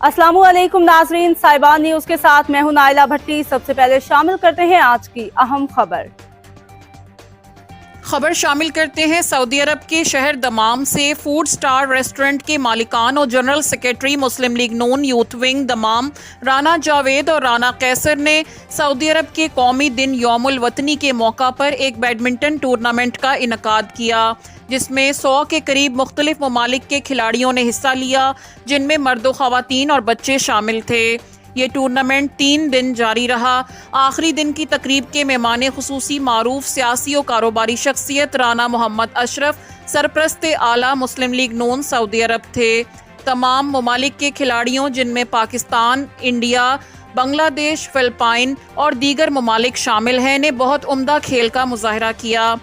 अस्सलामु अलैकुम नाजरीन, साहिबान न्यूज के साथ मैं हूं नाइला भट्टी। सबसे पहले शामिल करते हैं आज की अहम खबर शामिल करते हैं। सऊदी अरब के शहर दमाम से फूड स्टार रेस्टोरेंट के मालिकान और general secretary Muslim League Noon youth wing Dammam Rana Javed और राना कैसर ने सऊदी अरब के कौमी दिन यौमुल वतनी के मौका पर एक बैडमिंटन टूर्नामेंट का इनकाद किया, जिसमें 100 के करीब मुख्तलिफ ममालिक के खिलाड़ियों ने हिस्सा लिया, जिनमें मर्द, ख़वातीन और बच्चे शामिल थे। ये टूर्नामेंट 3 दिन जारी रहा। आखिरी दिन की तकरीब के मेहमान खुसूसी मारूफ सियासी और कारोबारी शख्सियत राना मोहम्मद अशरफ, सरप्रस्त आला मुस्लिम लीग नून सऊदी अरब थे। तमाम ममालिक के खिलाड़ियों, जिनमें पाकिस्तान, इंडिया, बांग्लादेश, फिलिपाइन और दीगर ममालिक शामिल हैं, ने बहुत उम्दा खेल का मुजाहरा किया।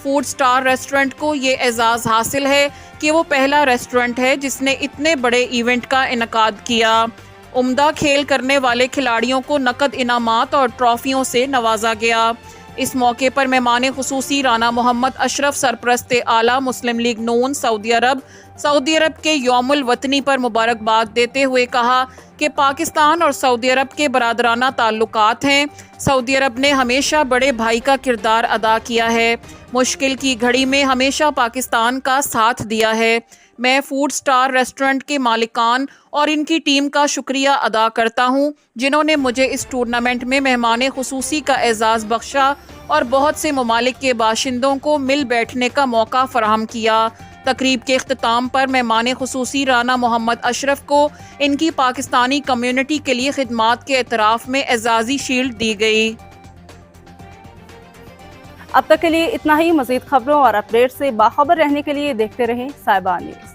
फूड स्टार रेस्टोरेंट को ये एजाज़ हासिल है कि वो पहला रेस्टोरेंट है जिसने इतने बड़े इवेंट का इनकाद किया। उम्दा खेल करने वाले खिलाड़ियों को नकद इनामात और ट्रॉफियों से नवाजा गया। इस मौके पर मेहमान खुसूसी राना मोहम्मद अशरफ, सरप्रस्त आला मुस्लिम लीग नून सऊदी अरब के यौमुल वतनी पर मुबारकबाद देते हुए कहा कि पाकिस्तान और सऊदी अरब के बरादराना ताल्लुकात हैं। सऊदी अरब ने हमेशा बड़े भाई का किरदार अदा किया है, मुश्किल की घड़ी में हमेशा पाकिस्तान का साथ दिया है। मैं फूड स्टार रेस्टोरेंट के मालिकान और इनकी टीम का शुक्रिया अदा करता हूं, जिन्होंने मुझे इस टूर्नामेंट में मेहमान खुसूसी का एजाज़ बख्शा और बहुत से ममालिक के बाशिंदों को मिल बैठने का मौका फराहम किया। तकरीब के इख्तिताम पर मेहमान खुसूसी राना मोहम्मद अशरफ को इनकी पाकिस्तानी कम्युनिटी के लिए खिदमात के एतराफ़ में एजाज़ी शील्ड दी गई। अब तक के लिए इतना ही। मज़ीद खबरों और अपडेट से बाखबर रहने के लिए देखते रहें साहिबान न्यूज।